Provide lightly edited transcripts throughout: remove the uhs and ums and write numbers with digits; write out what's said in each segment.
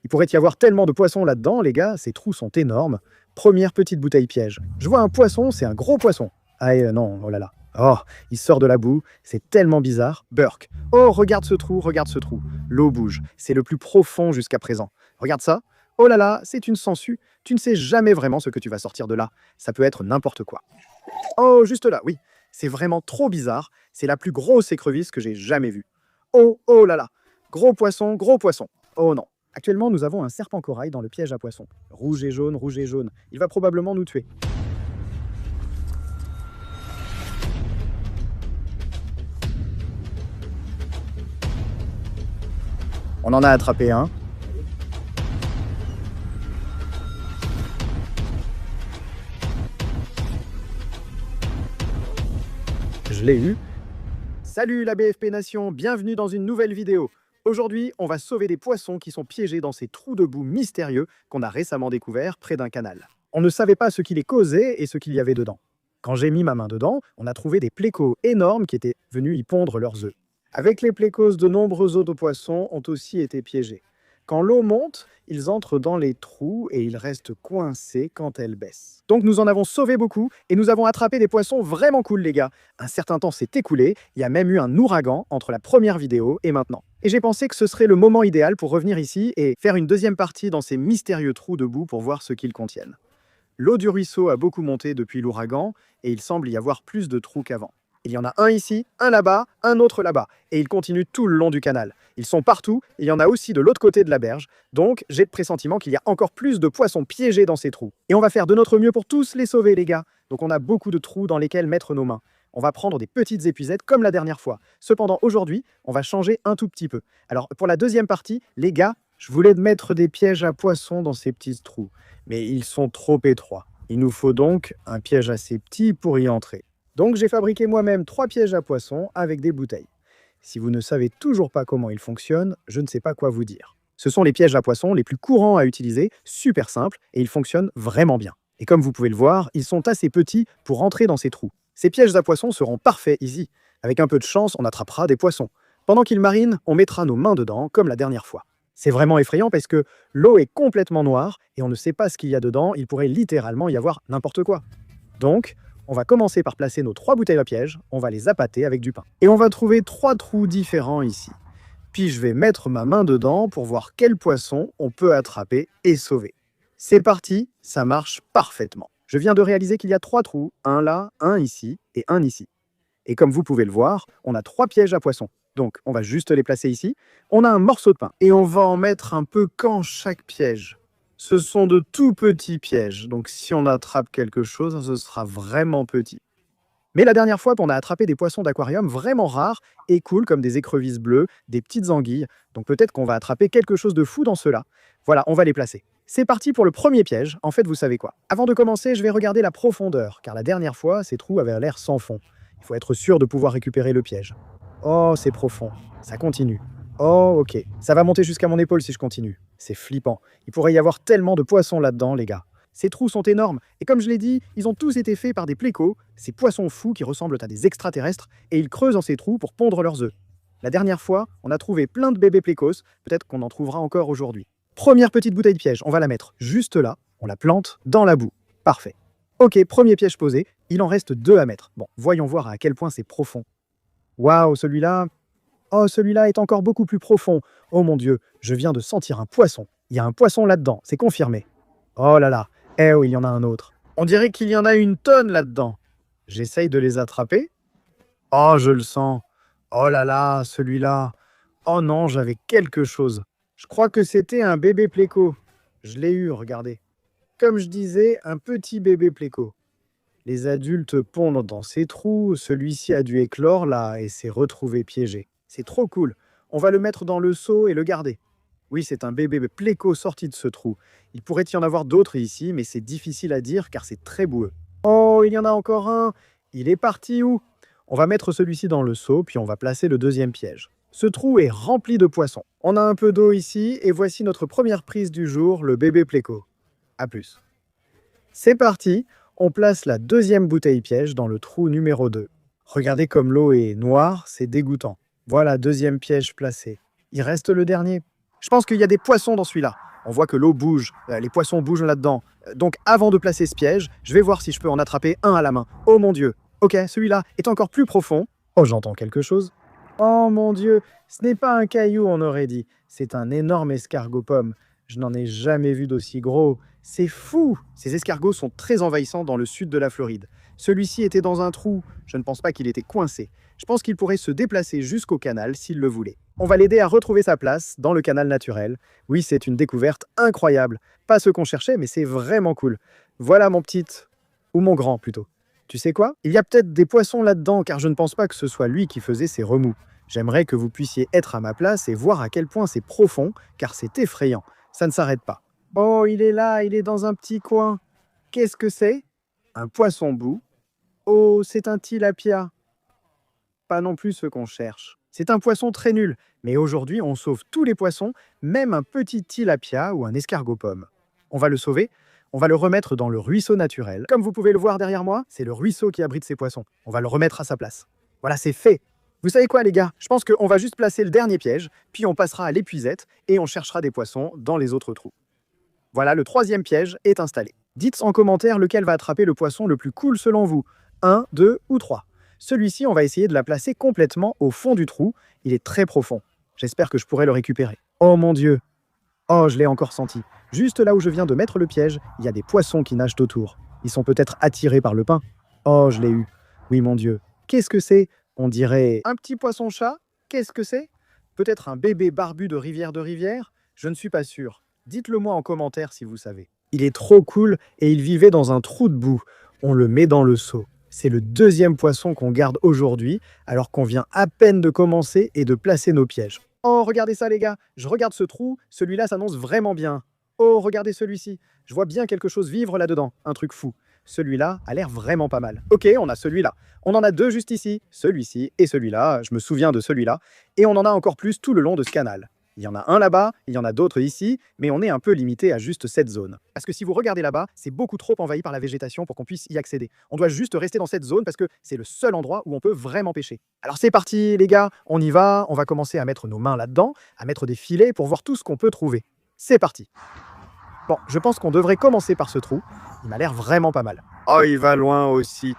Il pourrait y avoir tellement de poissons là-dedans, les gars, ces trous sont énormes. Première petite bouteille piège. Je vois un poisson, c'est un gros poisson. Ah non, oh là là. Oh, il sort de la boue, c'est tellement bizarre. Burk. Oh, regarde ce trou, regarde ce trou. L'eau bouge, c'est le plus profond jusqu'à présent. Regarde ça. Oh là là, c'est une sangsue. Tu ne sais jamais vraiment ce que tu vas sortir de là. Ça peut être n'importe quoi. Oh, juste là, oui. C'est vraiment trop bizarre. C'est la plus grosse écrevisse que j'ai jamais vue. Oh, oh là là. Gros poisson, gros poisson. Oh non. Actuellement, nous avons un serpent corail dans le piège à poissons. Rouge et jaune, rouge et jaune. Il va probablement nous tuer. On en a attrapé un. Je l'ai eu. Salut la BFP Nation, bienvenue dans une nouvelle vidéo. Aujourd'hui, on va sauver des poissons qui sont piégés dans ces trous de boue mystérieux qu'on a récemment découverts près d'un canal. On ne savait pas ce qui les causait et ce qu'il y avait dedans. Quand j'ai mis ma main dedans, on a trouvé des plécos énormes qui étaient venus y pondre leurs œufs. Avec les plécos, de nombreux autres poissons ont aussi été piégés. Quand l'eau monte, ils entrent dans les trous et ils restent coincés quand elle baisse. Donc nous en avons sauvé beaucoup et nous avons attrapé des poissons vraiment cool les gars. Un certain temps s'est écoulé, il y a même eu un ouragan entre la première vidéo et maintenant. Et j'ai pensé que ce serait le moment idéal pour revenir ici et faire une deuxième partie dans ces mystérieux trous de boue pour voir ce qu'ils contiennent. L'eau du ruisseau a beaucoup monté depuis l'ouragan et il semble y avoir plus de trous qu'avant. Il y en a un ici, un là-bas, un autre là-bas. Et ils continuent tout le long du canal. Ils sont partout, et il y en a aussi de l'autre côté de la berge. Donc, j'ai le pressentiment qu'il y a encore plus de poissons piégés dans ces trous. Et on va faire de notre mieux pour tous les sauver, les gars. Donc on a beaucoup de trous dans lesquels mettre nos mains. On va prendre des petites épuisettes comme la dernière fois. Cependant, aujourd'hui, on va changer un tout petit peu. Alors, pour la deuxième partie, les gars, je voulais mettre des pièges à poissons dans ces petits trous. Mais ils sont trop étroits. Il nous faut donc un piège assez petit pour y entrer. Donc j'ai fabriqué moi-même 3 pièges à poissons avec des bouteilles. Si vous ne savez toujours pas comment ils fonctionnent, je ne sais pas quoi vous dire. Ce sont les pièges à poissons les plus courants à utiliser, super simples, et ils fonctionnent vraiment bien. Et comme vous pouvez le voir, ils sont assez petits pour entrer dans ces trous. Ces pièges à poissons seront parfaits ici. Avec un peu de chance, on attrapera des poissons. Pendant qu'ils marinent, on mettra nos mains dedans, comme la dernière fois. C'est vraiment effrayant parce que l'eau est complètement noire et on ne sait pas ce qu'il y a dedans, il pourrait littéralement y avoir n'importe quoi. Donc, on va commencer par placer nos 3 bouteilles à piège, on va les appâter avec du pain. Et on va trouver 3 trous différents ici. Puis je vais mettre ma main dedans pour voir quel poisson on peut attraper et sauver. C'est parti, ça marche parfaitement. Je viens de réaliser qu'il y a 3 trous, un là, un ici et un ici. Et comme vous pouvez le voir, on a 3 pièges à poissons. Donc on va juste les placer ici. On a un morceau de pain et on va en mettre un peu quand chaque piège. Ce sont de tout petits pièges, donc si on attrape quelque chose, ce sera vraiment petit. Mais la dernière fois, on a attrapé des poissons d'aquarium vraiment rares et cool, comme des écrevisses bleues, des petites anguilles, donc peut-être qu'on va attraper quelque chose de fou dans ceux-là. Voilà, on va les placer. C'est parti pour le premier piège. En fait, vous savez quoi? Avant de commencer, je vais regarder la profondeur, car la dernière fois, ces trous avaient l'air sans fond. Il faut être sûr de pouvoir récupérer le piège. Oh, c'est profond. Ça continue. Oh, ok. Ça va monter jusqu'à mon épaule si je continue. C'est flippant. Il pourrait y avoir tellement de poissons là-dedans, les gars. Ces trous sont énormes. Et comme je l'ai dit, ils ont tous été faits par des plécos, ces poissons fous qui ressemblent à des extraterrestres, et ils creusent dans ces trous pour pondre leurs œufs. La dernière fois, on a trouvé plein de bébés plécos. Peut-être qu'on en trouvera encore aujourd'hui. Première petite bouteille de piège. On va la mettre juste là. On la plante dans la boue. Parfait. Ok, premier piège posé. Il en reste 2 à mettre. Bon, voyons voir à quel point c'est profond. Waouh, celui-là... Oh, celui-là est encore beaucoup plus profond. Oh mon Dieu, je viens de sentir un poisson. Il y a un poisson là-dedans, c'est confirmé. Oh là là, eh oui, il y en a un autre. On dirait qu'il y en a une tonne là-dedans. J'essaye de les attraper. Oh, je le sens. Oh là là, celui-là. Oh non, j'avais quelque chose. Je crois que c'était un bébé pléco. Je l'ai eu, regardez. Comme je disais, un petit bébé pléco. Les adultes pondent dans ces trous, celui-ci a dû éclore là et s'est retrouvé piégé. C'est trop cool. On va le mettre dans le seau et le garder. Oui, c'est un bébé pléco sorti de ce trou. Il pourrait y en avoir d'autres ici, mais c'est difficile à dire car c'est très boueux. Oh, il y en a encore un. Il est parti où? On va mettre celui-ci dans le seau, puis on va placer le deuxième piège. Ce trou est rempli de poissons. On a un peu d'eau ici, et voici notre première prise du jour, le bébé pléco. A plus. C'est parti, on place la deuxième bouteille piège dans le trou numéro 2. Regardez comme l'eau est noire, c'est dégoûtant. Voilà, deuxième piège placé. Il reste le dernier. Je pense qu'il y a des poissons dans celui-là. On voit que l'eau bouge, les poissons bougent là-dedans. Donc avant de placer ce piège, je vais voir si je peux en attraper un à la main. Oh mon Dieu. Ok, celui-là est encore plus profond. Oh, j'entends quelque chose. Oh mon Dieu, ce n'est pas un caillou, on aurait dit. C'est un énorme escargot pomme. Je n'en ai jamais vu d'aussi gros. C'est fou! Ces escargots sont très envahissants dans le sud de la Floride. Celui-ci était dans un trou. Je ne pense pas qu'il était coincé. Je pense qu'il pourrait se déplacer jusqu'au canal s'il le voulait. On va l'aider à retrouver sa place dans le canal naturel. Oui, c'est une découverte incroyable. Pas ce qu'on cherchait, mais c'est vraiment cool. Voilà mon petit... ou mon grand plutôt. Tu sais quoi? Il y a peut-être des poissons là-dedans, car je ne pense pas que ce soit lui qui faisait ces remous. J'aimerais que vous puissiez être à ma place et voir à quel point c'est profond, car c'est effrayant. Ça ne s'arrête pas. Oh, il est là, il est dans un petit coin. Qu'est-ce que c'est? Un poisson-bout. Oh, c'est un tilapia. Pas non plus ce qu'on cherche. C'est un poisson très nul, mais aujourd'hui on sauve tous les poissons, même un petit tilapia ou un escargot pomme. On va le sauver, on va le remettre dans le ruisseau naturel. Comme vous pouvez le voir derrière moi, c'est le ruisseau qui abrite ces poissons. On va le remettre à sa place. Voilà, c'est fait. Vous savez quoi les gars? Je pense qu'on va juste placer le dernier piège, puis on passera à l'épuisette et on cherchera des poissons dans les autres trous. Voilà, le troisième piège est installé. Dites en commentaire lequel va attraper le poisson le plus cool selon vous. 1, 2 ou 3. Celui-ci, on va essayer de la placer complètement au fond du trou. Il est très profond. J'espère que je pourrai le récupérer. Oh mon Dieu! Oh, je l'ai encore senti. Juste là où je viens de mettre le piège, il y a des poissons qui nagent autour. Ils sont peut-être attirés par le pain. Oh, je l'ai eu. Oui, mon Dieu. Qu'est-ce que c'est? On dirait un petit poisson-chat? Qu'est-ce que c'est? Peut-être un bébé barbu de rivière? Je ne suis pas sûr. Dites-le moi en commentaire si vous savez. Il est trop cool et il vivait dans un trou de boue. On le met dans le seau. C'est le deuxième poisson qu'on garde aujourd'hui, alors qu'on vient à peine de commencer et de placer nos pièges. Oh, regardez ça les gars, je regarde ce trou, celui-là s'annonce vraiment bien. Oh, regardez celui-ci, je vois bien quelque chose vivre là-dedans, un truc fou. Celui-là a l'air vraiment pas mal. Ok, on a celui-là. On en a deux juste ici, celui-ci et celui-là, je me souviens de celui-là, et on en a encore plus tout le long de ce canal. Il y en a un là-bas, il y en a d'autres ici, mais on est un peu limité à juste cette zone. Parce que si vous regardez là-bas, c'est beaucoup trop envahi par la végétation pour qu'on puisse y accéder. On doit juste rester dans cette zone parce que c'est le seul endroit où on peut vraiment pêcher. Alors c'est parti les gars, on y va, on va commencer à mettre nos mains là-dedans, à mettre des filets pour voir tout ce qu'on peut trouver. C'est parti. Bon, je pense qu'on devrait commencer par ce trou. Il m'a l'air vraiment pas mal. Oh, il va loin aussi.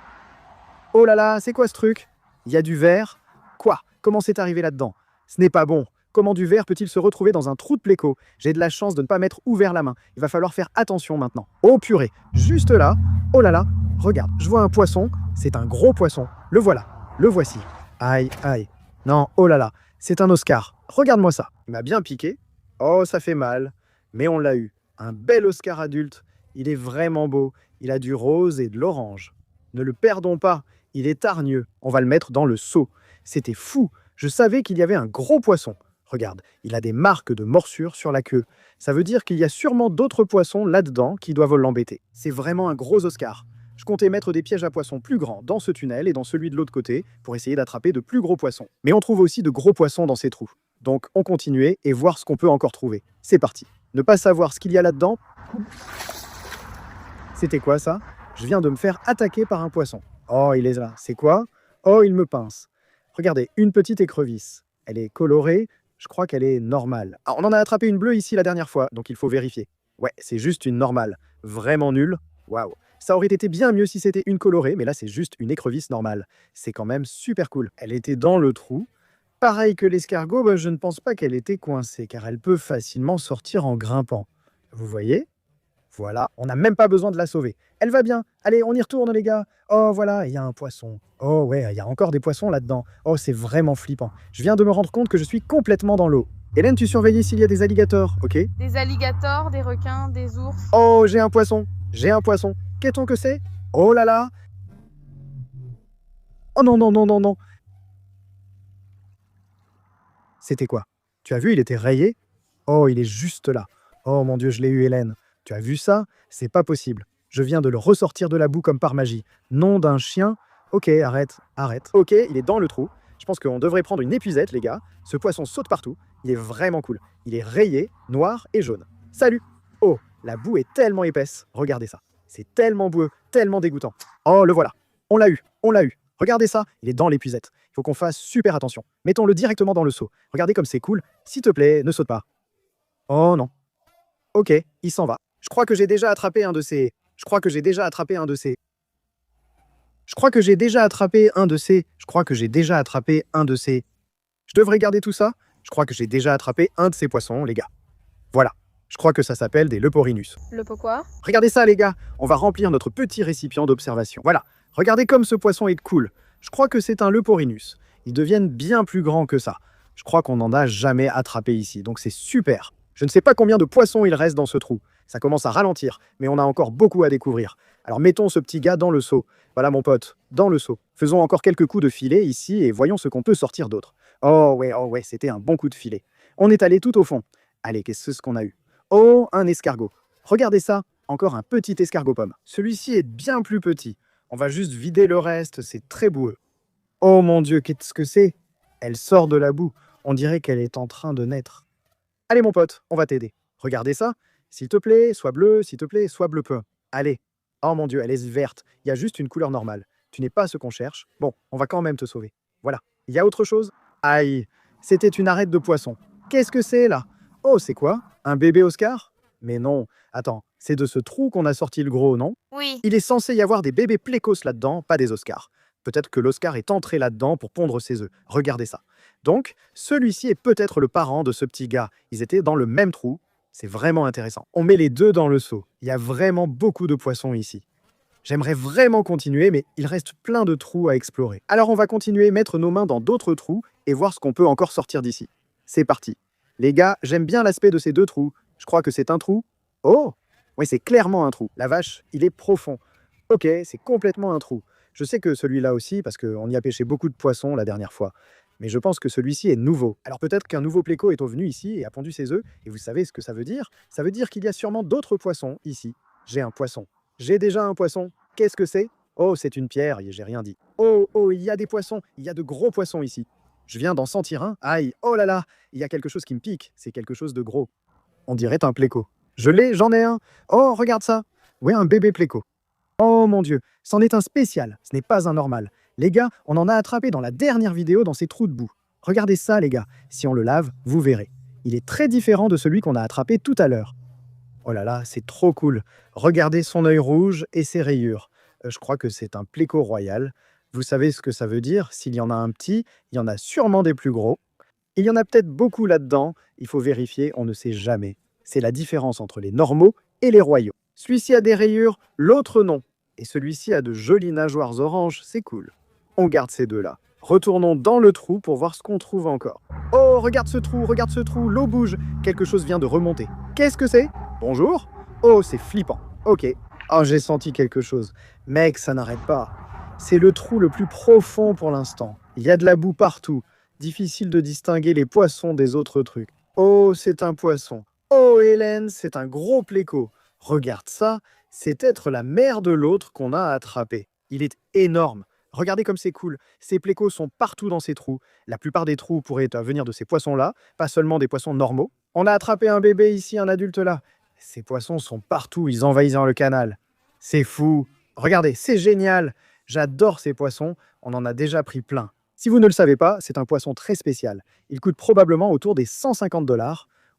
Oh là là, c'est quoi ce truc? Il y a du verre? Quoi? Comment c'est arrivé là-dedans? Ce n'est pas bon. Comment du verre peut-il se retrouver dans un trou de pléco? J'ai de la chance de ne pas m'être ouvert la main. Il va falloir faire attention maintenant. Oh purée, juste là. Oh là là, regarde, je vois un poisson. C'est un gros poisson. Le voilà, le voici. Aïe, aïe. Non, oh là là, c'est un Oscar. Regarde-moi ça. Il m'a bien piqué. Oh, ça fait mal. Mais on l'a eu. Un bel Oscar adulte. Il est vraiment beau. Il a du rose et de l'orange. Ne le perdons pas. Il est hargneux. On va le mettre dans le seau. C'était fou. Je savais qu'il y avait un gros poisson. Regarde, il a des marques de morsure sur la queue. Ça veut dire qu'il y a sûrement d'autres poissons là-dedans qui doivent l'embêter. C'est vraiment un gros Oscar. Je comptais mettre des pièges à poissons plus grands dans ce tunnel et dans celui de l'autre côté pour essayer d'attraper de plus gros poissons. Mais on trouve aussi de gros poissons dans ces trous. Donc on continue et voir ce qu'on peut encore trouver. C'est parti. Ne pas savoir ce qu'il y a là-dedans. C'était quoi ça? Je viens de me faire attaquer par un poisson. Oh, il est là. C'est quoi? Oh, il me pince. Regardez, une petite écrevisse. Elle est colorée. Je crois qu'elle est normale. Ah, on en a attrapé une bleue ici la dernière fois, donc il faut vérifier. Ouais, c'est juste une normale. Vraiment nulle. Waouh. Ça aurait été bien mieux si c'était une colorée, mais là c'est juste une écrevisse normale. C'est quand même super cool. Elle était dans le trou. Pareil que l'escargot, bah, je ne pense pas qu'elle était coincée, car elle peut facilement sortir en grimpant. Vous voyez? Voilà, on n'a même pas besoin de la sauver. Elle va bien. Allez, on y retourne les gars. Oh voilà, il y a un poisson. Oh ouais, il y a encore des poissons là-dedans. Oh, c'est vraiment flippant. Je viens de me rendre compte que je suis complètement dans l'eau. Hélène, tu surveilles s'il y a des alligators, ok? Des alligators, des requins, des ours. Oh, j'ai un poisson. J'ai un poisson. Qu'est-ce que c'est? Oh là là. Oh non, non, non, non, non. C'était quoi? Tu as vu, il était rayé? Oh, il est juste là. Oh mon Dieu, je l'ai eu, Hélène. Tu as vu ça? C'est pas possible. Je viens de le ressortir de la boue comme par magie. Nom d'un chien. Ok, arrête, arrête. Ok, il est dans le trou. Je pense qu'on devrait prendre une épuisette, les gars. Ce poisson saute partout. Il est vraiment cool. Il est rayé, noir et jaune. Salut! Oh, la boue est tellement épaisse. Regardez ça. C'est tellement boueux, tellement dégoûtant. Oh, le voilà. On l'a eu, on l'a eu. Regardez ça, il est dans l'épuisette. Il faut qu'on fasse super attention. Mettons-le directement dans le seau. Regardez comme c'est cool. S'il te plaît, ne saute pas. Oh non. Ok, il s'en va. Je crois que j'ai déjà attrapé un de ces... Je crois que j'ai déjà attrapé un de ces... Je crois que j'ai déjà attrapé un de ces... Je crois que j'ai déjà attrapé un de ces... Je devrais garder tout ça? Je crois que j'ai déjà attrapé un de ces poissons, les gars. Voilà. Je crois que ça s'appelle des Leporinus. Le pot quoi? Regardez ça, les gars. On va remplir notre petit récipient d'observation. Voilà. Regardez comme ce poisson est cool. Je crois que c'est un Leporinus. Ils deviennent bien plus grands que ça. Je crois qu'on n'en a jamais attrapé ici, donc c'est super. Je ne sais pas combien de poissons il reste dans ce trou. Ça commence à ralentir, mais on a encore beaucoup à découvrir. Alors mettons ce petit gars dans le seau. Voilà mon pote, dans le seau. Faisons encore quelques coups de filet ici et voyons ce qu'on peut sortir d'autre. Oh ouais, c'était un bon coup de filet. On est allé tout au fond. Allez, qu'est-ce qu'on a eu? Oh, un escargot. Regardez ça, encore un petit escargot pomme. Celui-ci est bien plus petit. On va juste vider le reste, c'est très boueux. Oh mon Dieu, qu'est-ce que c'est? Elle sort de la boue. On dirait qu'elle est en train de naître. Allez mon pote, on va t'aider. Regardez ça. S'il te plaît, sois bleu, s'il te plaît, sois bleu peu. Allez. Oh mon Dieu, elle est verte. Il y a juste une couleur normale. Tu n'es pas ce qu'on cherche. Bon, on va quand même te sauver. Voilà. Il y a autre chose? Aïe, c'était une arête de poisson. Qu'est-ce que c'est là? Oh, c'est quoi? Un bébé Oscar? Mais non. Attends, c'est de ce trou qu'on a sorti le gros, non? Oui. Il est censé y avoir des bébés plécos là-dedans, pas des Oscars. Peut-être que l'Oscar est entré là-dedans pour pondre ses œufs. Regardez ça. Donc, celui-ci est peut-être le parent de ce petit gars. Ils étaient dans le même trou. C'est vraiment intéressant. On met les deux dans le seau. Il y a vraiment beaucoup de poissons ici. J'aimerais vraiment continuer, mais il reste plein de trous à explorer. Alors on va continuer, mettre nos mains dans d'autres trous et voir ce qu'on peut encore sortir d'ici. C'est parti. Les gars, j'aime bien l'aspect de ces deux trous. Je crois que c'est un trou. Oh! Oui, c'est clairement un trou. La vache, il est profond. Ok, c'est complètement un trou. Je sais que celui-là aussi, parce qu'on y a pêché beaucoup de poissons la dernière fois. Mais je pense que celui-ci est nouveau. Alors peut-être qu'un nouveau pléco est venu ici et a pondu ses œufs, et vous savez ce que ça veut dire? Ça veut dire qu'il y a sûrement d'autres poissons ici. J'ai un poisson. J'ai déjà un poisson. Qu'est-ce que c'est? Oh, c'est une pierre, j'ai rien dit. Oh, il y a des poissons. Il y a de gros poissons ici. Je viens d'en sentir un. Aïe, oh là là, il y a quelque chose qui me pique. C'est quelque chose de gros. On dirait un pléco. Je l'ai, j'en ai un. Oh, regarde ça. Ouais, un bébé pléco. Oh mon Dieu, c'en est un spécial, ce n'est pas un normal. Les gars, on en a attrapé dans la dernière vidéo dans ces trous de boue. Regardez ça les gars, si on le lave, vous verrez. Il est très différent de celui qu'on a attrapé tout à l'heure. Oh là là, c'est trop cool. Regardez son œil rouge et ses rayures. Je crois que c'est un pléco royal. Vous savez ce que ça veut dire? S'il y en a un petit, il y en a sûrement des plus gros. Il y en a peut-être beaucoup là-dedans, il faut vérifier, on ne sait jamais. C'est la différence entre les normaux et les royaux. Celui-ci a des rayures, l'autre non. Et celui-ci a de jolies nageoires oranges, c'est cool. On garde ces deux-là. Retournons dans le trou pour voir ce qu'on trouve encore. Oh, regarde ce trou, l'eau bouge. Quelque chose vient de remonter. Qu'est-ce que c'est? Bonjour? Oh, c'est flippant. Ok. Oh, j'ai senti quelque chose. Mec, ça n'arrête pas. C'est le trou le plus profond pour l'instant. Il y a de la boue partout. Difficile de distinguer les poissons des autres trucs. Oh, c'est un poisson. Oh, Hélène, c'est un gros pléco. Regarde ça, c'est être la mère de l'autre qu'on a attrapé. Il est énorme. Regardez comme c'est cool. Ces plécos sont partout dans ces trous. La plupart des trous pourraient venir de ces poissons-là, pas seulement des poissons normaux. On a attrapé un bébé ici, un adulte là. Ces poissons sont partout, ils envahissent le canal. C'est fou. Regardez, c'est génial. J'adore ces poissons, on en a déjà pris plein. Si vous ne le savez pas, c'est un poisson très spécial. Il coûte probablement autour des 150 $.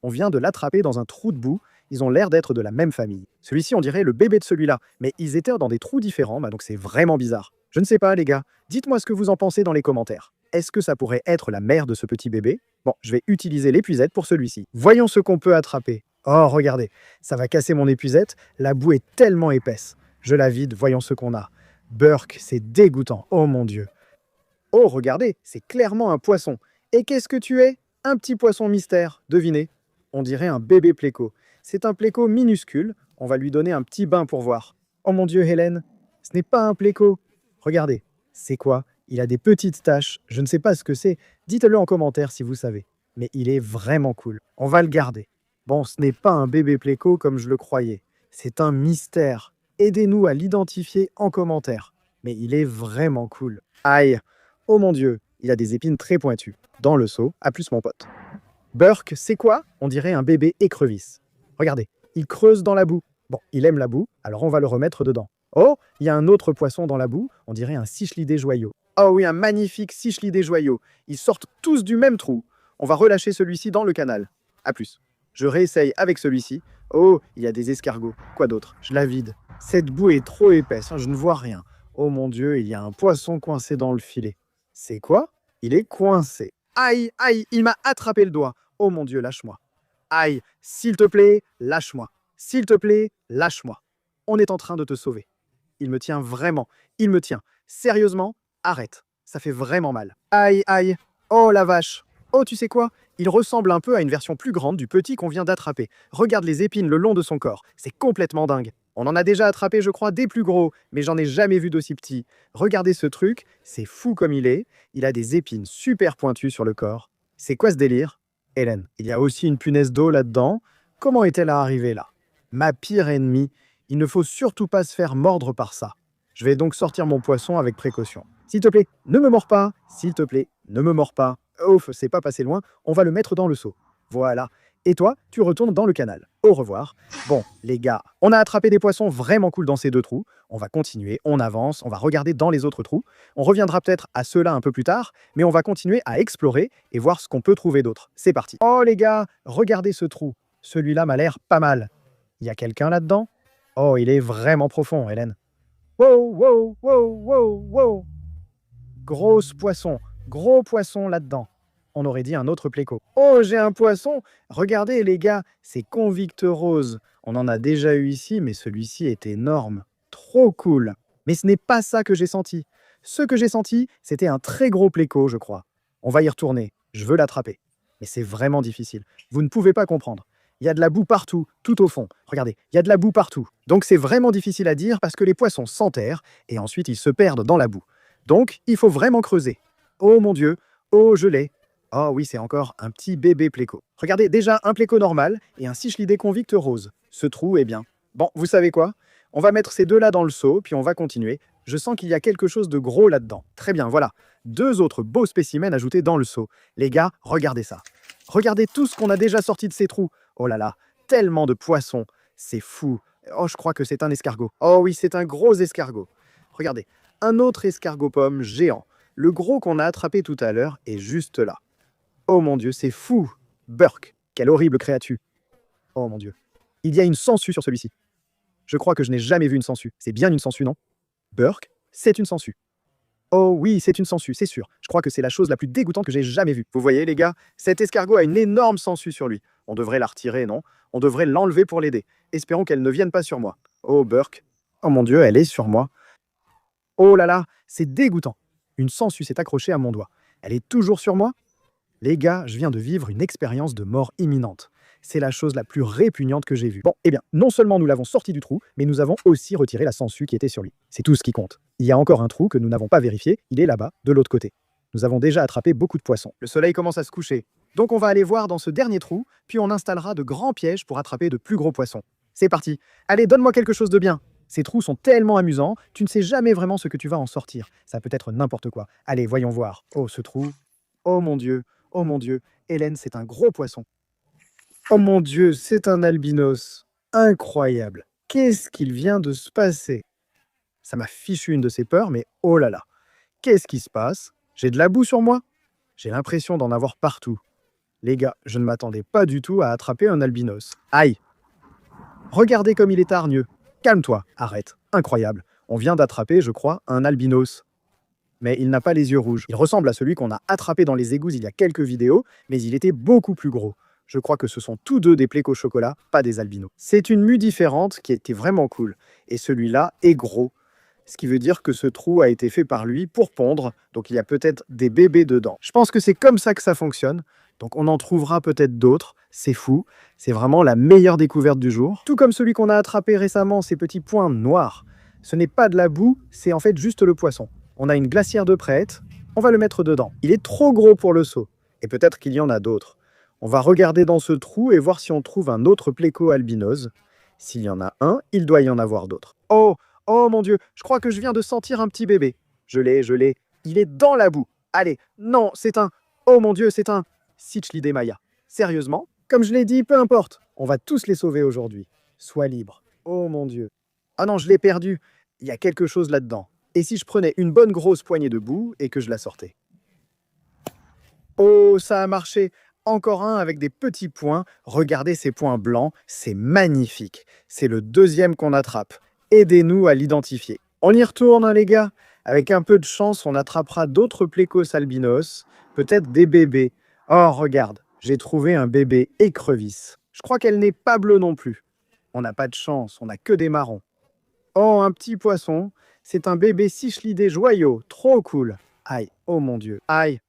On vient de l'attraper dans un trou de boue. Ils ont l'air d'être de la même famille. Celui-ci, on dirait le bébé de celui-là, mais ils étaient dans des trous différents, donc c'est vraiment bizarre. Je ne sais pas, les gars. Dites-moi ce que vous en pensez dans les commentaires. Est-ce que ça pourrait être la mère de ce petit bébé? Bon, je vais utiliser l'épuisette pour celui-ci. Voyons ce qu'on peut attraper. Oh, regardez, ça va casser mon épuisette. La boue est tellement épaisse. Je la vide, voyons ce qu'on a. Burk, c'est dégoûtant. Oh mon Dieu. Oh, regardez, c'est clairement un poisson. Et qu'est-ce que tu es? Un petit poisson mystère. Devinez. On dirait un bébé pléco. C'est un pléco minuscule. On va lui donner un petit bain pour voir. Oh mon Dieu, Hélène, ce n'est pas un pléco. Regardez, c'est quoi? Il a des petites taches. Je ne sais pas ce que c'est. Dites-le en commentaire si vous savez. Mais il est vraiment cool. On va le garder. Bon, ce n'est pas un bébé pléco comme je le croyais. C'est un mystère. Aidez-nous à l'identifier en commentaire. Mais il est vraiment cool. Aïe! Oh mon Dieu, il a des épines très pointues. Dans le seau, à plus mon pote. Burk, c'est quoi? On dirait un bébé écrevisse. Regardez, il creuse dans la boue. Bon, il aime la boue, alors on va le remettre dedans. Oh, il y a un autre poisson dans la boue, on dirait un cichlidé joyau. Oh oui, un magnifique cichlidé joyau. Ils sortent tous du même trou. On va relâcher celui-ci dans le canal. À plus. Je réessaye avec celui-ci. Oh, il y a des escargots. Quoi d'autre? Je la vide. Cette boue est trop épaisse, hein, je ne vois rien. Oh mon Dieu, il y a un poisson coincé dans le filet. C'est quoi? Il est coincé. Aïe, aïe, il m'a attrapé le doigt. Oh mon Dieu, lâche-moi. Aïe, s'il te plaît, lâche-moi. S'il te plaît, lâche-moi. On est en train de te sauver. Il me tient vraiment. Il me tient. Sérieusement, arrête. Ça fait vraiment mal. Aïe, aïe. Oh la vache. Oh, tu sais quoi? Il ressemble un peu à une version plus grande du petit qu'on vient d'attraper. Regarde les épines le long de son corps. C'est complètement dingue. On en a déjà attrapé, je crois, des plus gros, mais j'en ai jamais vu d'aussi petits. Regardez ce truc, c'est fou comme il est. Il a des épines super pointues sur le corps. C'est quoi ce délire? Hélène, il y a aussi une punaise d'eau là-dedans. Comment est-elle arrivée là? Ma pire ennemie. Il ne faut surtout pas se faire mordre par ça. Je vais donc sortir mon poisson avec précaution. S'il te plaît, ne me mords pas. S'il te plaît, ne me mords pas. Ouf, c'est pas passé loin. On va le mettre dans le seau. Voilà. Et toi, tu retournes dans le canal. Au revoir. Bon, les gars, on a attrapé des poissons vraiment cool dans ces deux trous. On va continuer, on avance, on va regarder dans les autres trous. On reviendra peut-être à ceux-là un peu plus tard, mais on va continuer à explorer et voir ce qu'on peut trouver d'autre. C'est parti. Oh les gars, regardez ce trou. Celui-là m'a l'air pas mal. Il y a quelqu'un là-dedans? Oh, il est vraiment profond, Hélène. Wow, wow, wow, wow, wow. Gros poisson là-dedans. On aurait dit un autre pléco. Oh, j'ai un poisson! Regardez les gars, c'est Convict Rose. On en a déjà eu ici, mais celui-ci est énorme. Trop cool. Mais ce n'est pas ça que j'ai senti. Ce que j'ai senti, c'était un très gros pléco, je crois. On va y retourner. Je veux l'attraper. Mais c'est vraiment difficile. Vous ne pouvez pas comprendre. Il y a de la boue partout, tout au fond. Regardez, il y a de la boue partout. Donc c'est vraiment difficile à dire parce que les poissons s'enterrent et ensuite ils se perdent dans la boue. Donc il faut vraiment creuser. Oh mon Dieu, oh je l'ai. Oh oui, c'est encore un petit bébé pléco. Regardez, déjà un pléco normal et un Cichlidé convict rose. Ce trou est bien. Bon, vous savez quoi? On va mettre ces deux-là dans le seau, puis on va continuer. Je sens qu'il y a quelque chose de gros là-dedans. Très bien, voilà. Deux autres beaux spécimens ajoutés dans le seau. Les gars, regardez ça. Regardez tout ce qu'on a déjà sorti de ces trous. Oh là là, tellement de poissons. C'est fou. Oh, je crois que c'est un escargot. Oh oui, c'est un gros escargot. Regardez, un autre escargot pomme géant. Le gros qu'on a attrapé tout à l'heure est juste là. Oh mon Dieu, c'est fou. Burk, quelle horrible créature. Oh mon Dieu. Il y a une sangsue sur celui-ci. Je crois que je n'ai jamais vu une sangsue. C'est bien une sangsue, non? Burk, c'est une sangsue. Oh oui, c'est une sangsue, c'est sûr. Je crois que c'est la chose la plus dégoûtante que j'ai jamais vue. Vous voyez, les gars, cet escargot a une énorme sangsue sur lui. On devrait la retirer, non? On devrait l'enlever pour l'aider. Espérons qu'elle ne vienne pas sur moi. Oh, Burk. Oh mon Dieu, elle est sur moi. Oh là là, c'est dégoûtant. Une sangsue s'est accrochée à mon doigt. Elle est toujours sur moi? Les gars, je viens de vivre une expérience de mort imminente. C'est la chose la plus répugnante que j'ai vue. Bon, eh bien, non seulement nous l'avons sorti du trou, mais nous avons aussi retiré la sangsue qui était sur lui. C'est tout ce qui compte. Il y a encore un trou que nous n'avons pas vérifié, il est là-bas, de l'autre côté. Nous avons déjà attrapé beaucoup de poissons. Le soleil commence à se coucher. Donc on va aller voir dans ce dernier trou, puis on installera de grands pièges pour attraper de plus gros poissons. C'est parti. Allez, donne-moi quelque chose de bien. Ces trous sont tellement amusants, tu ne sais jamais vraiment ce que tu vas en sortir. Ça peut être n'importe quoi. Allez, voyons voir. Oh, ce trou. Oh mon Dieu. Oh mon Dieu. Hélène, c'est un gros poisson. Oh mon Dieu, c'est un albinos. Incroyable. Qu'est-ce qu'il vient de se passer? Ça m'a fichu une de ces peurs, mais oh là là. Qu'est-ce qui se passe? J'ai de la boue sur moi? J'ai l'impression d'en avoir partout. Les gars, je ne m'attendais pas du tout à attraper un albinos. Aïe! Regardez comme il est hargneux. Calme-toi, arrête. Incroyable. On vient d'attraper, je crois, un albinos. Mais il n'a pas les yeux rouges. Il ressemble à celui qu'on a attrapé dans les égouts il y a quelques vidéos, mais il était beaucoup plus gros. Je crois que ce sont tous deux des plécos chocolat, pas des albinos. C'est une mue différente qui était vraiment cool. Et celui-là est gros. Ce qui veut dire que ce trou a été fait par lui pour pondre, donc il y a peut-être des bébés dedans. Je pense que c'est comme ça que ça fonctionne. Donc on en trouvera peut-être d'autres. C'est fou. C'est vraiment la meilleure découverte du jour. Tout comme celui qu'on a attrapé récemment, ces petits points noirs. Ce n'est pas de la boue, c'est en fait juste le poisson. On a une glacière de prête, on va le mettre dedans. Il est trop gros pour le seau. Et peut-être qu'il y en a d'autres. On va regarder dans ce trou et voir si on trouve un autre pléco albinos. S'il y en a un, il doit y en avoir d'autres. Oh, oh mon Dieu, je crois que je viens de sentir un petit bébé. Je l'ai. Il est dans la boue. Allez, non, c'est un... Oh mon Dieu, c'est un... Cichlidé Maya. Sérieusement? Comme je l'ai dit, peu importe. On va tous les sauver aujourd'hui. Sois libre. Oh mon Dieu. Ah non, je l'ai perdu. Il y a quelque chose là-dedans. Et si je prenais une bonne grosse poignée de boue et que je la sortais? Oh, ça a marché. Encore un avec des petits points. Regardez ces points blancs, c'est magnifique. C'est le deuxième qu'on attrape. Aidez-nous à l'identifier. On y retourne, hein, les gars. Avec un peu de chance, on attrapera d'autres plécos albinos, peut-être des bébés. Oh, regarde, j'ai trouvé un bébé écrevisse. Je crois qu'elle n'est pas bleue non plus. On n'a pas de chance, on n'a que des marrons. Oh, un petit poisson. C'est un bébé cichlidé joyau. Trop cool. Aïe, oh mon Dieu. Aïe.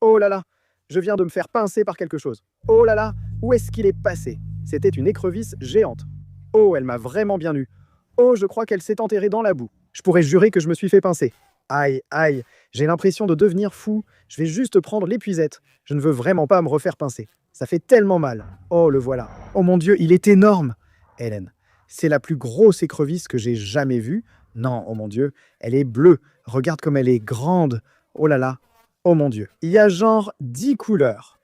Oh là là, je viens de me faire pincer par quelque chose. Oh là là, où est-ce qu'il est passé? C'était une écrevisse géante. Oh, elle m'a vraiment bien eu. Oh, je crois qu'elle s'est enterrée dans la boue. Je pourrais jurer que je me suis fait pincer. Aïe, aïe, j'ai l'impression de devenir fou. Je vais juste prendre l'épuisette. Je ne veux vraiment pas me refaire pincer. Ça fait tellement mal. Oh, le voilà. Oh mon Dieu, il est énorme. Hélène, c'est la plus grosse écrevisse que j'ai jamais vue. Non, oh mon Dieu, elle est bleue. Regarde comme elle est grande. Oh là là. Oh mon Dieu. Il y a genre 10 couleurs.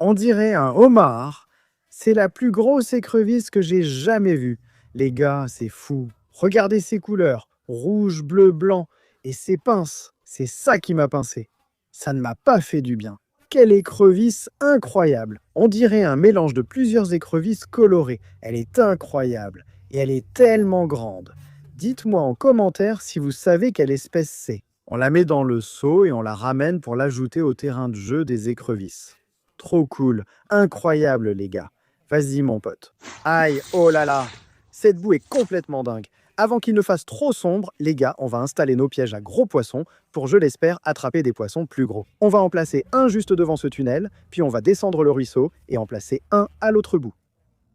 On dirait un homard. C'est la plus grosse écrevisse que j'ai jamais vue. Les gars, c'est fou. Regardez ces couleurs. Rouge, bleu, blanc. Et ces pinces. C'est ça qui m'a pincé. Ça ne m'a pas fait du bien. Quelle écrevisse incroyable. On dirait un mélange de plusieurs écrevisses colorées. Elle est incroyable. Et elle est tellement grande. Dites-moi en commentaire si vous savez quelle espèce c'est. On la met dans le seau et on la ramène pour l'ajouter au terrain de jeu des écrevisses. Trop cool, incroyable les gars. Vas-y mon pote. Aïe, oh là là. Cette boue est complètement dingue. Avant qu'il ne fasse trop sombre, les gars, on va installer nos pièges à gros poissons pour, je l'espère, attraper des poissons plus gros. On va en placer un juste devant ce tunnel, puis on va descendre le ruisseau et en placer un à l'autre bout.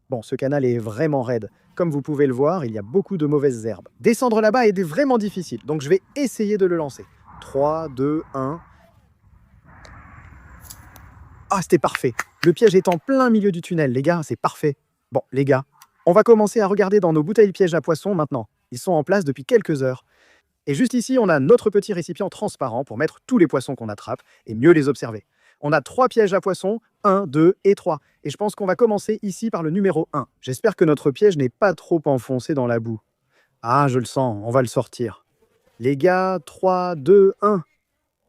Bon, ce canal est vraiment raide. Comme vous pouvez le voir, il y a beaucoup de mauvaises herbes. Descendre là-bas est vraiment difficile, donc je vais essayer de le lancer. 3, 2, 1... Ah, c'était parfait. Le piège est en plein milieu du tunnel, les gars, c'est parfait. Bon, les gars, on va commencer à regarder dans nos bouteilles pièges à poissons maintenant. Ils sont en place depuis quelques heures. Et juste ici, on a notre petit récipient transparent pour mettre tous les poissons qu'on attrape et mieux les observer. On a 3 pièges à poissons, 1, 2 et 3. Et je pense qu'on va commencer ici par le numéro 1. J'espère que notre piège n'est pas trop enfoncé dans la boue. Ah, je le sens, on va le sortir. Les gars, 3, 2, 1.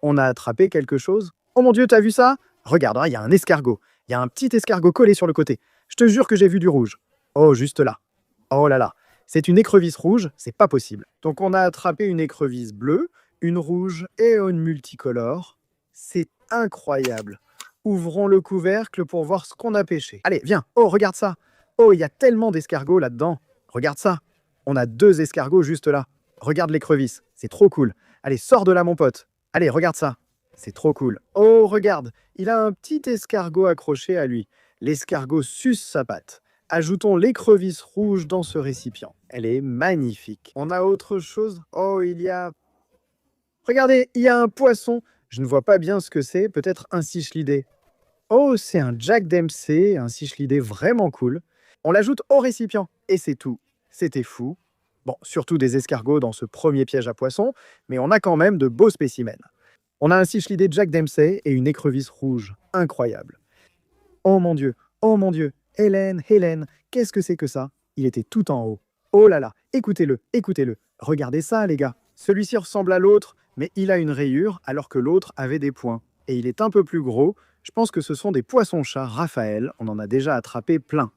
On a attrapé quelque chose. Oh mon Dieu, t'as vu ça? Regarde, il y a un escargot. Il y a un petit escargot collé sur le côté. Je te jure que j'ai vu du rouge. Oh, juste là. Oh là là. C'est une écrevisse rouge, c'est pas possible. Donc on a attrapé une écrevisse bleue, une rouge et une multicolore. C'est incroyable. Ouvrons le couvercle pour voir ce qu'on a pêché. Allez, viens. Oh, regarde ça. Oh, il y a tellement d'escargots là-dedans. Regarde ça. On a 2 escargots juste là. Regarde l'écrevisse. C'est trop cool. Allez, sors de là, mon pote. Allez, regarde ça. C'est trop cool. Oh, regarde. Il a un petit escargot accroché à lui. L'escargot suce sa patte. Ajoutons l'écrevisse rouge dans ce récipient. Elle est magnifique. On a autre chose? Oh, il y a... Regardez, il y a un poisson. Je ne vois pas bien ce que c'est. Peut-être un cichlidé. Oh, c'est un Jack Dempsey, un cichlidé vraiment cool. On l'ajoute au récipient. Et c'est tout. C'était fou. Bon, surtout des escargots dans ce premier piège à poissons, mais on a quand même de beaux spécimens. On a un cichlidé Jack Dempsey et une écrevisse rouge. Incroyable. Oh mon Dieu, oh mon Dieu. Hélène, qu'est-ce que c'est que ça? Il était tout en haut. Oh là là, écoutez-le, écoutez-le. Regardez ça, les gars. Celui-ci ressemble à l'autre, mais il a une rayure alors que l'autre avait des points. Et il est un peu plus gros. Je pense que ce sont des poissons-chats Raphaël. On en a déjà attrapé plein.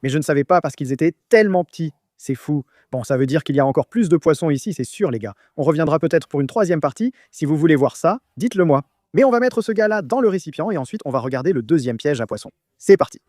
Mais je ne savais pas parce qu'ils étaient tellement petits. C'est fou. Bon, ça veut dire qu'il y a encore plus de poissons ici, c'est sûr, les gars. On reviendra peut-être pour une 3e partie. Si vous voulez voir ça, dites-le moi. Mais on va mettre ce gars-là dans le récipient et ensuite on va regarder le 2e piège à poissons. C'est parti.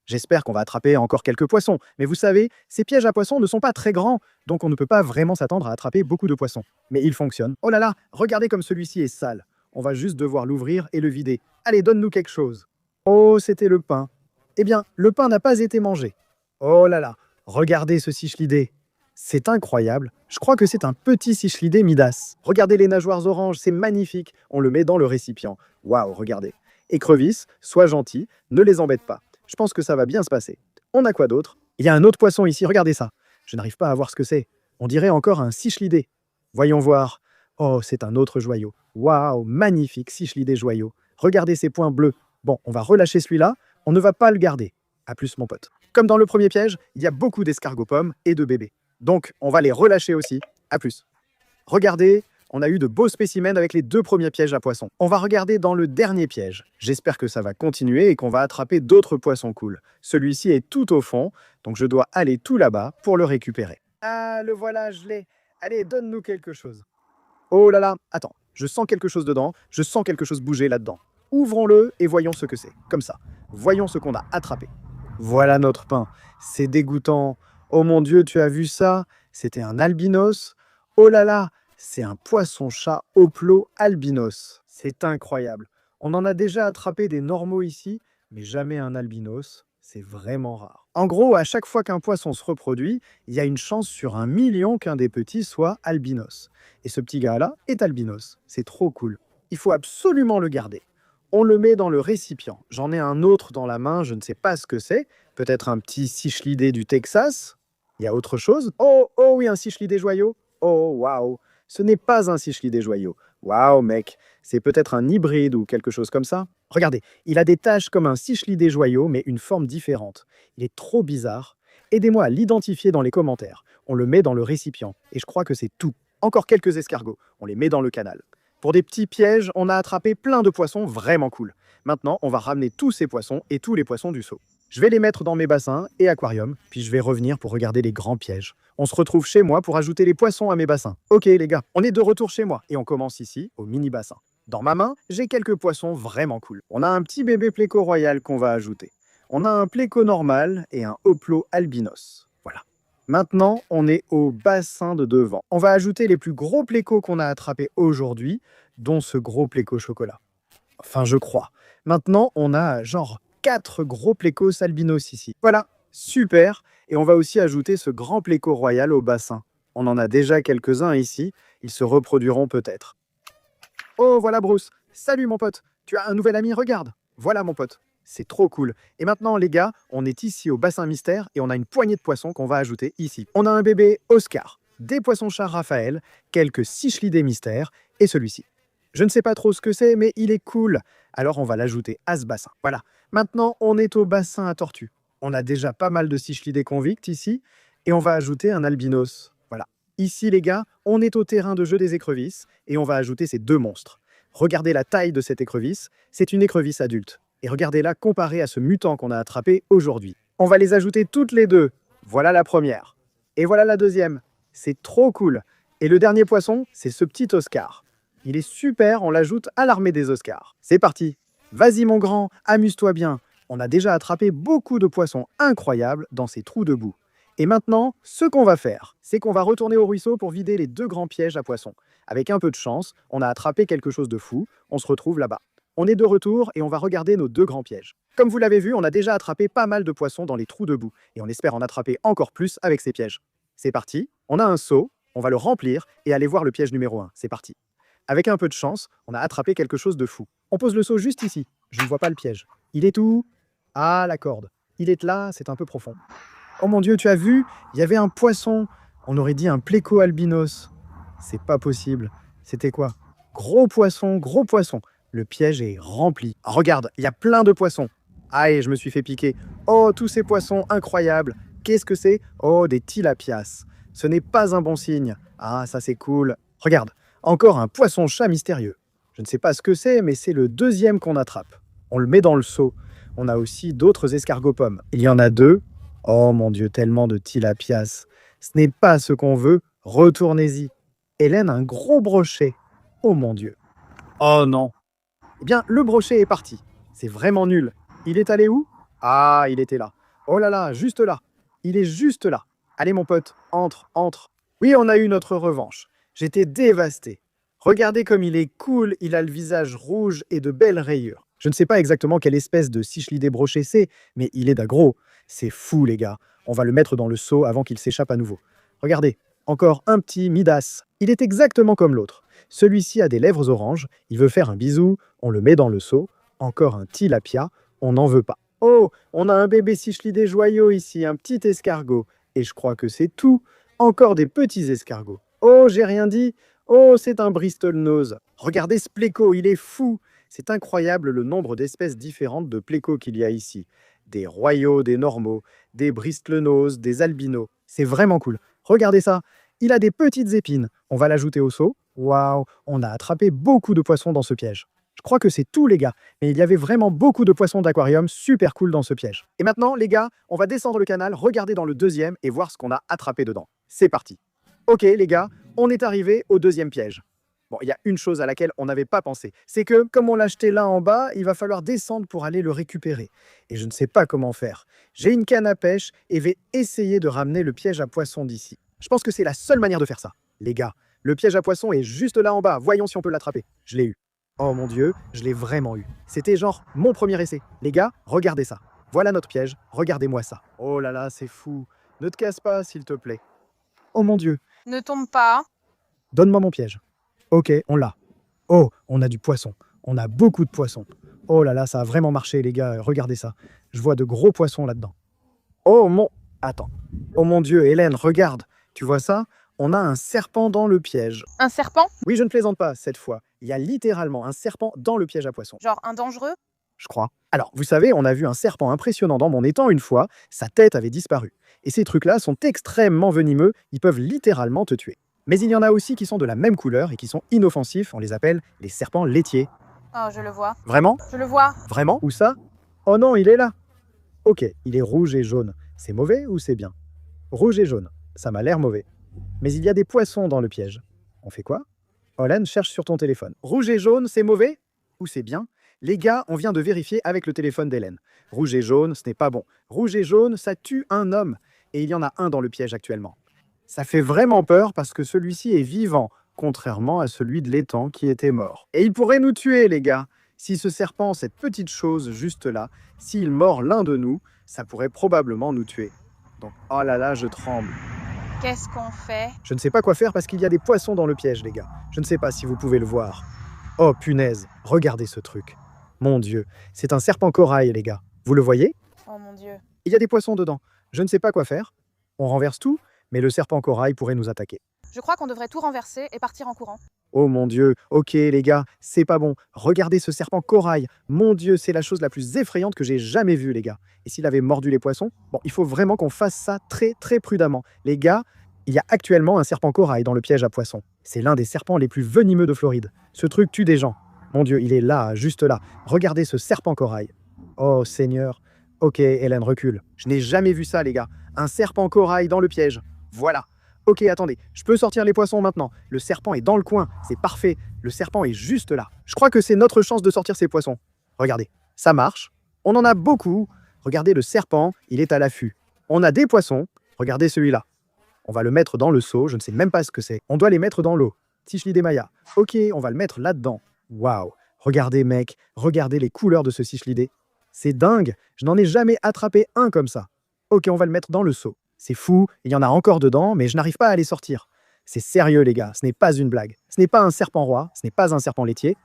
J'espère qu'on va attraper encore quelques poissons. Mais vous savez, ces pièges à poissons ne sont pas très grands, donc on ne peut pas vraiment s'attendre à attraper beaucoup de poissons. Mais ils fonctionnent. Oh là là, regardez comme celui-ci est sale. On va juste devoir l'ouvrir et le vider. Allez, donne-nous quelque chose. Oh, c'était le pain. Eh bien, le pain n'a pas été mangé. Oh là là, regardez ce cichlidé. C'est incroyable. Je crois que c'est un petit cichlidé Midas. Regardez les nageoires oranges, c'est magnifique. On le met dans le récipient. Waouh, regardez. Écrevisse, sois gentil, ne les embête pas. Je pense que ça va bien se passer. On a quoi d'autre? Il y a un autre poisson ici, regardez ça. Je n'arrive pas à voir ce que c'est. On dirait encore un cichlidé. Voyons voir. Oh, c'est un autre joyau. Waouh, magnifique cichlidé joyau. Regardez ces points bleus. Bon, on va relâcher celui-là. On ne va pas le garder. À plus, mon pote. Comme dans le premier piège, il y a beaucoup d'escargots pommes et de bébés. Donc, on va les relâcher aussi. À plus. Regardez, On a eu de beaux spécimens avec les 2 premiers pièges à poissons. On va regarder dans le dernier piège. J'espère que ça va continuer et qu'on va attraper d'autres poissons cool. Celui-ci est tout au fond, donc je dois aller tout là-bas pour le récupérer. Ah, le voilà, je l'ai. Allez, donne-nous quelque chose. Oh là là, attends, je sens quelque chose dedans, je sens quelque chose bouger là-dedans. Ouvrons-le et voyons ce que c'est. Comme ça. Voyons ce qu'on a attrapé. Voilà notre pain. C'est dégoûtant. Oh mon Dieu, tu as vu ça? C'était un albinos. Oh là là, c'est un poisson-chat Hoplo albinos. C'est incroyable. On en a déjà attrapé des normaux ici, mais jamais un albinos. C'est vraiment rare. En gros, à chaque fois qu'un poisson se reproduit, il y a une chance sur 1 million qu'un des petits soit albinos. Et ce petit gars-là est albinos. C'est trop cool. Il faut absolument le garder. On le met dans le récipient. J'en ai un autre dans la main, je ne sais pas ce que c'est. Peut-être un petit cichlidé du Texas. Il y a autre chose. Oh, oh oui, un cichlidé joyau. Oh, waouh. Ce n'est pas un cichlidé joyau. Waouh, mec. C'est peut-être un hybride ou quelque chose comme ça. Regardez, il a des taches comme un cichlidé joyau, mais une forme différente. Il est trop bizarre. Aidez-moi à l'identifier dans les commentaires. On le met dans le récipient. Et je crois que c'est tout. Encore quelques escargots. On les met dans le canal. Pour des petits pièges, on a attrapé plein de poissons vraiment cool. Maintenant, on va ramener tous ces poissons et tous les poissons du seau. Je vais les mettre dans mes bassins et aquariums, puis je vais revenir pour regarder les grands pièges. On se retrouve chez moi pour ajouter les poissons à mes bassins. Ok les gars, on est de retour chez moi et on commence ici, au mini-bassin. Dans ma main, j'ai quelques poissons vraiment cool. On a un petit bébé pléco royal qu'on va ajouter. On a un pléco normal et un Hoplo albinos. Voilà. Maintenant, on est au bassin de devant. On va ajouter les plus gros plécos qu'on a attrapés aujourd'hui, dont ce gros pléco chocolat. Enfin, je crois. Maintenant, on a genre 4 gros plécos albinos ici. Voilà, super. Et on va aussi ajouter ce grand pléco royal au bassin. On en a déjà quelques-uns ici. Ils se reproduiront peut-être. Oh, voilà Bruce. Salut mon pote. Tu as un nouvel ami, regarde. Voilà mon pote. C'est trop cool. Et maintenant, les gars, on est ici au bassin mystère et on a une poignée de poissons qu'on va ajouter ici. On a un bébé Oscar, des poissons-chats Raphaël, quelques cichlidés mystères et celui-ci. Je ne sais pas trop ce que c'est, mais il est cool. Alors, on va l'ajouter à ce bassin. Voilà. Maintenant, on est au bassin à tortues. On a déjà pas mal de cichlidés convicts ici et on va ajouter un albinos. Voilà. Ici, les gars, on est au terrain de jeu des écrevisses et on va ajouter ces 2 monstres. Regardez la taille de cette écrevisse. C'est une écrevisse adulte. Et regardez-la comparée à ce mutant qu'on a attrapé aujourd'hui. On va les ajouter toutes les 2. Voilà la première. Et voilà la deuxième. C'est trop cool. Et le dernier poisson, c'est ce petit Oscar. Il est super, on l'ajoute à l'armée des Oscars. C'est parti. Vas-y mon grand, amuse-toi bien. On a déjà attrapé beaucoup de poissons incroyables dans ces trous de boue. Et maintenant, ce qu'on va faire, c'est qu'on va retourner au ruisseau pour vider les 2 grands pièges à poissons. Avec un peu de chance, on a attrapé quelque chose de fou. On se retrouve là-bas. On est de retour et on va regarder nos 2 grands pièges. Comme vous l'avez vu, on a déjà attrapé pas mal de poissons dans les trous de boue et on espère en attraper encore plus avec ces pièges. C'est parti, on a un seau, on va le remplir et aller voir le piège numéro 1. C'est parti. Avec un peu de chance, on a attrapé quelque chose de fou. On pose le seau juste ici. Je ne vois pas le piège. Il est où? Ah, la corde. Il est là, c'est un peu profond. Oh mon Dieu, tu as vu? Il y avait un poisson. On aurait dit un pléco albinos. C'est pas possible. C'était quoi? Gros poisson, gros poisson. Le piège est rempli. Regarde, il y a plein de poissons. Aïe, je me suis fait piquer. Oh, tous ces poissons incroyables. Qu'est-ce que c'est? Oh, des tilapias. Ce n'est pas un bon signe. Ah, ça c'est cool. Regarde, encore un poisson-chat mystérieux. Je ne sais pas ce que c'est, mais c'est le 2e qu'on attrape. On le met dans le seau. On a aussi d'autres escargots-pommes. Il y en a 2. Oh mon Dieu, tellement de tilapias. Ce n'est pas ce qu'on veut. Retournez-y. Hélène, un gros brochet. Oh mon Dieu. Oh non. Eh bien, le brochet est parti. C'est vraiment nul. Il est allé où? Ah, il était là. Oh là là, juste là. Il est juste là. Allez mon pote, entre, entre. Oui, on a eu notre revanche. J'étais dévasté. Regardez comme il est cool, il a le visage rouge et de belles rayures. Je ne sais pas exactement quelle espèce de cichlidé brochet c'est, mais il est d'agro. C'est fou les gars. On va le mettre dans le seau avant qu'il s'échappe à nouveau. Regardez, encore un petit Midas. Il est exactement comme l'autre. Celui-ci a des lèvres oranges, il veut faire un bisou, on le met dans le seau. Encore un tilapia, on n'en veut pas. Oh, on a un bébé cichlidé joyau ici, un petit escargot. Et je crois que c'est tout. Encore des petits escargots. Oh, j'ai rien dit. Oh, c'est un Bristol nose. Regardez ce pléco, il est fou. C'est incroyable le nombre d'espèces différentes de plécos qu'il y a ici. Des royaux, des normaux, des Bristol nose, des albinos. C'est vraiment cool. Regardez ça. Il a des petites épines. On va l'ajouter au seau. Waouh, on a attrapé beaucoup de poissons dans ce piège. Je crois que c'est tout, les gars, mais il y avait vraiment beaucoup de poissons d'aquarium super cool dans ce piège. Et maintenant, les gars, on va descendre le canal, regarder dans le deuxième et voir ce qu'on a attrapé dedans. C'est parti. Ok, les gars, on est arrivé au deuxième piège. Bon, il y a une chose à laquelle on n'avait pas pensé. C'est que, comme on l'a jeté là en bas, il va falloir descendre pour aller le récupérer. Et je ne sais pas comment faire. J'ai une canne à pêche et vais essayer de ramener le piège à poisson d'ici. Je pense que c'est la seule manière de faire ça. Les gars, le piège à poisson est juste là en bas. Voyons si on peut l'attraper. Je l'ai eu. Oh mon Dieu, je l'ai vraiment eu. C'était genre mon premier essai. Les gars, regardez ça. Voilà notre piège. Regardez-moi ça. Oh là là, c'est fou. Ne te casse pas, s'il te plaît. Oh mon Dieu. Ne tombe pas. Donne-moi mon piège. Ok, on l'a. Oh, on a du poisson. On a beaucoup de poissons. Oh là là, ça a vraiment marché, les gars. Regardez ça. Je vois de gros poissons là-dedans. Oh mon... Attends. Oh mon Dieu, Hélène, regarde. Tu vois ça? On a un serpent dans le piège. Un serpent? Oui, je ne plaisante pas cette fois. Il y a littéralement un serpent dans le piège à poissons. Genre un dangereux? Je crois. Alors, vous savez, on a vu un serpent impressionnant dans mon étang une fois. Sa tête avait disparu. Et ces trucs-là sont extrêmement venimeux. Ils peuvent littéralement te tuer. Mais il y en a aussi qui sont de la même couleur et qui sont inoffensifs. On les appelle les serpents laitiers. Oh, je le vois. Vraiment? Je le vois. Vraiment? Où ça? Oh non, il est là. Ok, il est rouge et jaune. C'est mauvais ou c'est bien? Rouge et jaune. Ça m'a l'air mauvais. Mais il y a des poissons dans le piège. On fait quoi? Olan, cherche sur ton téléphone. Rouge et jaune, c'est mauvais? Ou c'est bien? Les gars, on vient de vérifier avec le téléphone d'Hélène. Rouge et jaune, ce n'est pas bon. Rouge et jaune, ça tue un homme. Et il y en a un dans le piège actuellement. Ça fait vraiment peur parce que celui-ci est vivant, contrairement à celui de l'étang qui était mort. Et il pourrait nous tuer, les gars. Si ce serpent, cette petite chose juste là, s'il mord l'un de nous, ça pourrait probablement nous tuer. Donc, oh là là, je tremble. Qu'est-ce qu'on fait? Je ne sais pas quoi faire parce qu'il y a des poissons dans le piège, les gars. Je ne sais pas si vous pouvez le voir. Oh punaise, regardez ce truc. Mon Dieu, c'est un serpent corail, les gars. Vous le voyez? Oh mon Dieu. Il y a des poissons dedans. Je ne sais pas quoi faire. On renverse tout, mais le serpent corail pourrait nous attaquer. Je crois qu'on devrait tout renverser et partir en courant. Oh mon Dieu, ok les gars, c'est pas bon. Regardez ce serpent corail. Mon Dieu, c'est la chose la plus effrayante que j'ai jamais vue, les gars. Et s'il avait mordu les poissons, bon, il faut vraiment qu'on fasse ça très très prudemment. Les gars, il y a actuellement un serpent corail dans le piège à poissons. C'est l'un des serpents les plus venimeux de Floride. Ce truc tue des gens. Mon Dieu, il est là, juste là. Regardez ce serpent corail. Oh Seigneur. Ok, Hélène, recule. Je n'ai jamais vu ça, les gars. Un serpent corail dans le piège. Voilà. Ok, attendez, je peux sortir les poissons maintenant. Le serpent est dans le coin, c'est parfait. Le serpent est juste là. Je crois que c'est notre chance de sortir ces poissons. Regardez, ça marche. On en a beaucoup. Regardez le serpent, il est à l'affût. On a des poissons. Regardez celui-là. On va le mettre dans le seau, je ne sais même pas ce que c'est. On doit les mettre dans l'eau. Cichlidé Maya. Ok, on va le mettre là-dedans. Waouh. Regardez, mec, regardez les couleurs de ce cichlidé. C'est dingue, je n'en ai jamais attrapé un comme ça. Ok, on va le mettre dans le seau. C'est fou, il y en a encore dedans, mais je n'arrive pas à les sortir. C'est sérieux, les gars, ce n'est pas une blague. Ce n'est pas un serpent roi, ce n'est pas un serpent laitier.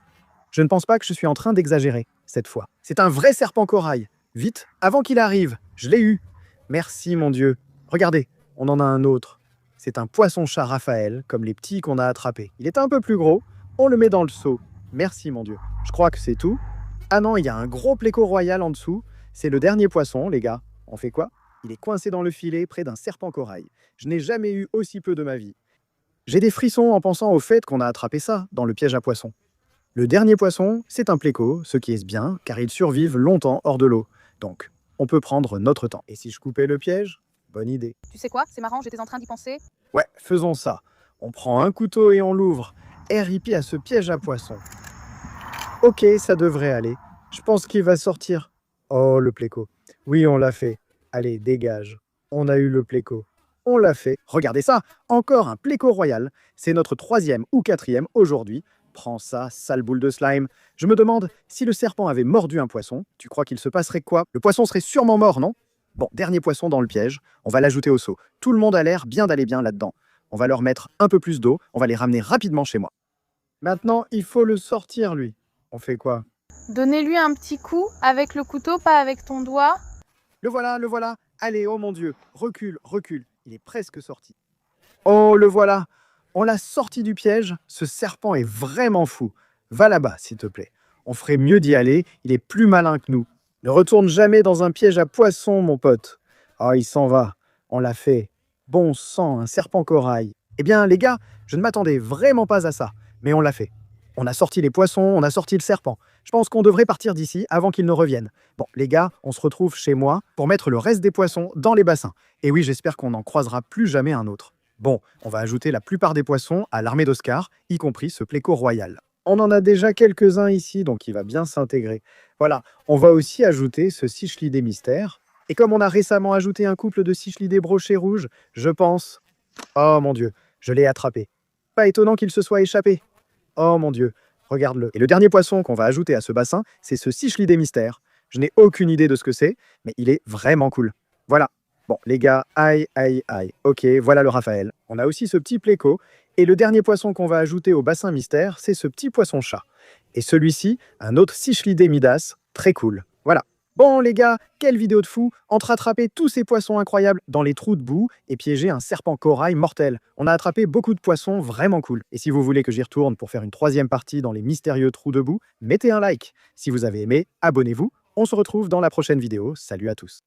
Je ne pense pas que je suis en train d'exagérer, cette fois. C'est un vrai serpent corail. Vite, avant qu'il arrive, je l'ai eu. Merci, mon Dieu. Regardez, on en a un autre. C'est un poisson-chat Raphaël, comme les petits qu'on a attrapés. Il est un peu plus gros, on le met dans le seau. Merci, mon Dieu. Je crois que c'est tout. Ah non, il y a un gros pléco royal en dessous. C'est le dernier poisson, les gars. On fait quoi? Il est coincé dans le filet près d'un serpent corail. Je n'ai jamais eu aussi peu de ma vie. J'ai des frissons en pensant au fait qu'on a attrapé ça dans le piège à poissons. Le dernier poisson, c'est un pléco, ce qui est bien, car ils survivent longtemps hors de l'eau. Donc, on peut prendre notre temps. Et si je coupais le piège? Bonne idée. Tu sais quoi? C'est marrant, j'étais en train d'y penser. Ouais, faisons ça. On prend un couteau et on l'ouvre. RIP à ce piège à poissons. Ok, ça devrait aller. Je pense qu'il va sortir. Oh, le pléco. Oui, on l'a fait. Allez, dégage. On a eu le pléco. On l'a fait. Regardez ça, encore un pléco royal. C'est notre 3e ou 4e aujourd'hui. Prends ça, sale boule de slime. Je me demande, si le serpent avait mordu un poisson, tu crois qu'il se passerait quoi? Le poisson serait sûrement mort, non? Bon, dernier poisson dans le piège. On va l'ajouter au seau. Tout le monde a l'air bien d'aller bien là-dedans. On va leur mettre un peu plus d'eau. On va les ramener rapidement chez moi. Maintenant, il faut le sortir, lui. On fait quoi? Donnez-lui un petit coup avec le couteau, pas avec ton doigt. Le voilà, le voilà. Allez, oh mon Dieu. Recule, recule. Il est presque sorti. Oh, le voilà. On l'a sorti du piège. Ce serpent est vraiment fou. Va là-bas, s'il te plaît. On ferait mieux d'y aller. Il est plus malin que nous. Ne retourne jamais dans un piège à poisson, mon pote. Oh, il s'en va. On l'a fait. Bon sang, un serpent corail. Eh bien, les gars, je ne m'attendais vraiment pas à ça. Mais on l'a fait. On a sorti les poissons, on a sorti le serpent. Je pense qu'on devrait partir d'ici avant qu'ils ne reviennent. Bon, les gars, on se retrouve chez moi pour mettre le reste des poissons dans les bassins. Et oui, j'espère qu'on n'en croisera plus jamais un autre. Bon, on va ajouter la plupart des poissons à l'armée d'Oscar, y compris ce pléco royal. On en a déjà quelques-uns ici, donc il va bien s'intégrer. Voilà, on va aussi ajouter ce cichlidé mystère. Et comme on a récemment ajouté un couple de cichlidés brochés rouges, je pense... Oh mon Dieu, je l'ai attrapé. Pas étonnant qu'il se soit échappé. Oh mon Dieu, regarde-le. Et le dernier poisson qu'on va ajouter à ce bassin, c'est ce cichlidé mystère. Je n'ai aucune idée de ce que c'est, mais il est vraiment cool. Voilà. Bon, les gars, aïe, aïe, aïe. Ok, voilà le Raphaël. On a aussi ce petit pléco. Et le dernier poisson qu'on va ajouter au bassin mystère, c'est ce petit poisson-chat. Et celui-ci, un autre cichlidé Midas, très cool. Voilà. Bon les gars, quelle vidéo de fou! Entre attraper tous ces poissons incroyables dans les trous de boue et piéger un serpent corail mortel. On a attrapé beaucoup de poissons vraiment cool. Et si vous voulez que j'y retourne pour faire une troisième partie dans les mystérieux trous de boue, mettez un like. Si vous avez aimé, abonnez-vous. On se retrouve dans la prochaine vidéo. Salut à tous.